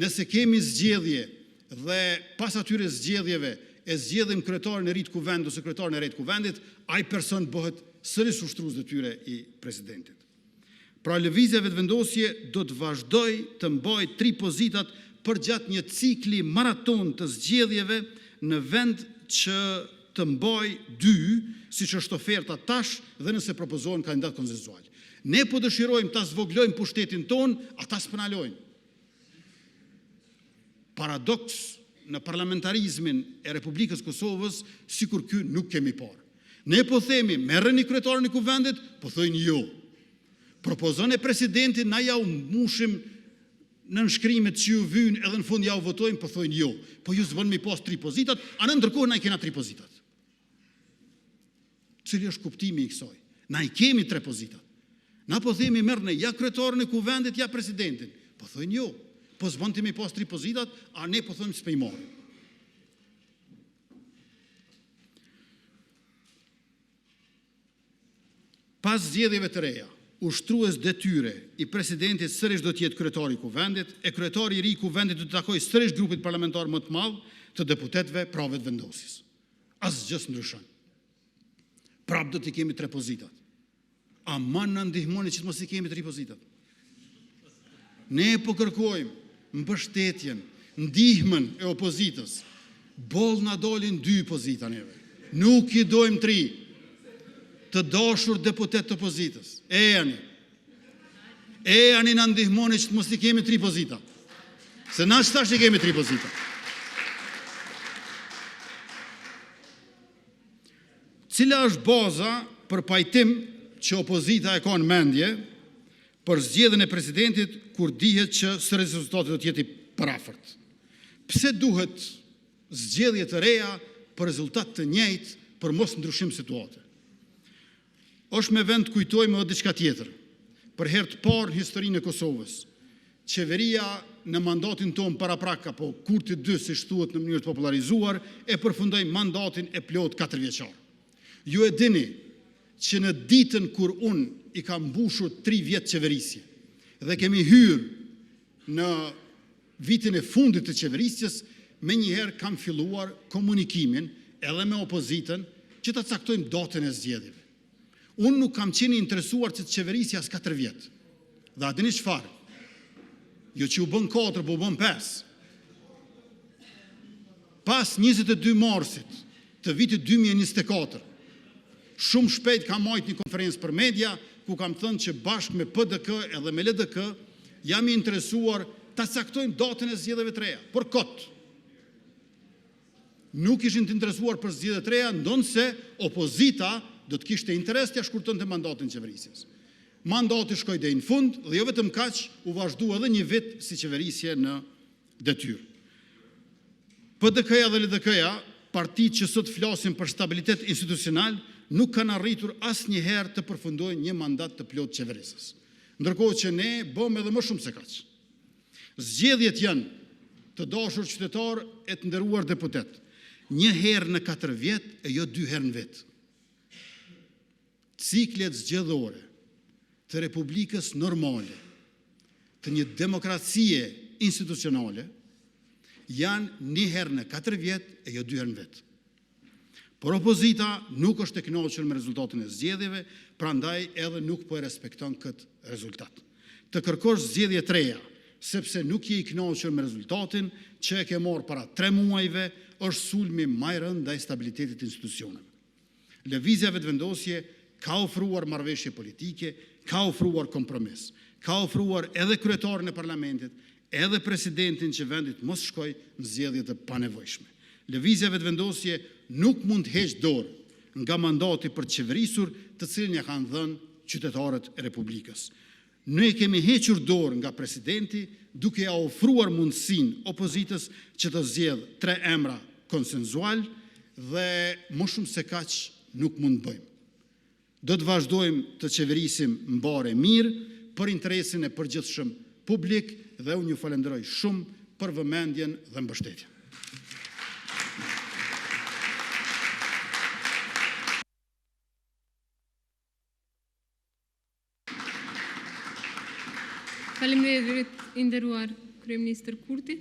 Nëse kemi zgjedhje dhe pas atyre zgjedhjeve e zgjedhim kryetarin e ri të kuvendit ose kryetarin e re të kuvendit, ai person bëhet sërish ushtrues detyre i presidentit. Pra lëvizja vetëvendosje do të vazhdoj të mbajë 3 pozitat përgjatë një cikli maraton të zgjedhjeve në vend që të mbaj 2, siç është oferta tash dhe nëse propozohen kandidat konsensual. Ne po dëshirojmë ta zvoglojmë pushtetin ton, ata s'penalojnë. Paradoks në parlamentarizmin e Republikës Kosovës, sikur ky nuk kemi parë. Ne po themi, merreni kryetarin e kuvendit, po thojnë jo. Propozon e presidenti, na ja u mbushim në nënshkrimet që ju vynë edhe në fund ja u votojmë, po thojnë jo. Po ju s'vën mi pas 3 pozitat, a në ndërkohë na i kena 3 pozitat. Cili është kuptimi i kësaj? Na i kemi 3 pozitat. Na po themi merrni ja kryetarin e kuvendit, ja presidentin. Po thojnë jo. Po s'bën ti mi pas 3 pozitat, a ne po thojmë s'pe i marrim. Pas zgjedhjeve të reja, ushtrues detyre i presidentit sërish do të jetë kryetari i kuvendit, e kryetari i ri i kuvendit do të takojë sërish grupit parlamentar më të madh të deputetëve pra vetëvendosjes. Asgjë s'ndryshon. Prap do t'i kemi 3 pozitat. Ama na ndihmoni që të mos i kemi 3 pozitat. Ne po kërkojmë mbështetjen, ndihmën e opozitës. Boll na dolin 2 pozita neve. Nuk i dojmë 3. Të dashur deputet të opozitës. Ejani na ndihmoni që të mos i kemi 3 pozita. Se na çtash i kemi 3 pozita. Cila është baza për pajtim që opozita e ka në mendje për zgjedhjen e presidentit kur dihet që rezultati do të jetë i parafort? Pse duhet zgjedhje të reja për rezultat të njëjtë për mos ndryshim situate? Është me vend kujtojmë edhe diçka tjetër. Për herë të parë në historinë e Kosovës, qeveria në mandatin tonë paraprak apo Kurti 2, siç thuhet në mënyrë të popularizuar, e përfundoi mandatin e plot 4 vjeçar. Ju e dini që në ditën kur unë i kam mbushur 3 vjetë qeverisje dhe kemi hyrë në vitin e fundit të qeverisjes, me njëherë kam filluar komunikimin edhe me opozitën që ta caktojmë datën e zgjedhjeve. Unë nuk kam qenë interesuar që të qeverisja as 4 vjetë. Dhe a dini çfarë? Jo që u bën 4, po u bën 5. Pas 22 marsit të vitit 2024, shumë shpejt kam marrë një konferencë për media, ku kam thënë që bashkë me PDK edhe me LDK, jam i interesuar ta caktojmë datën e zgjedhjeve të reja. Por kot. Nuk ishin të interesuar për zgjedhjet të reja, ndonse opozita do të kishte interes t'ia shkurtonte mandatin e qeverisjes. Mandati shkoi deri në fund dhe jo vetëm kaq, u vazhdua edhe një vit si qeverisje në detyrë. PDK-ja dhe LDK-ja, partitë që sot flasin për stabilitet institucional, nuk kanë arritur asnjëherë të përfundojnë një mandat të plot qeverisjes. Ndërkohë që ne bëmë edhe më shumë se kaq. Zgjedhjet janë, të dashur qytetar e të nderuar deputet, 1 herë në 4 vjet e jo 2 herë në vit. Ciklet zgjedhore të Republikës normale, të një demokracie institucionale, janë 1 herë në 4 vjet e jo 2 herë në vit. Por opozita nuk është e kënaqur me rezultatin e zgjedhjeve, prandaj edhe nuk po e respekton këtë rezultat. Të kërkosh zgjedhje të reja, sepse nuk je i kënaqur me rezultatin që e ke marrë para 3 muajve, është sulmi më i rëndë ndaj stabilitetit të institucioneve. Lëvizja vetëvendosje ka ofruar marrëveshje politike, ka ofruar kompromis, ka ofruar edhe kryetarin e parlamentit, edhe presidentin që vendit mos shkoj në zgjedhje të panevojshme. Lëvizja vetëvendosje nuk mund të heqë dorë nga mandati për të qeverisur të cilin ja kanë dhënë qytetarët e Republikës. Ne kemi hequr dorë nga presidenti duke ja ofruar mundësinë opozitës që të zgjedhë 3 emra konsensual dhe më shumë se kaq nuk mund bëjmë. Do të vazhdojmë të qeverisim mbare mirë për interesin e përgjithshëm publik dhe unë ju falenderoj shumë për vëmendjen dhe mbështetjen. Faleminderit i nderuar Kryeministër Kurti.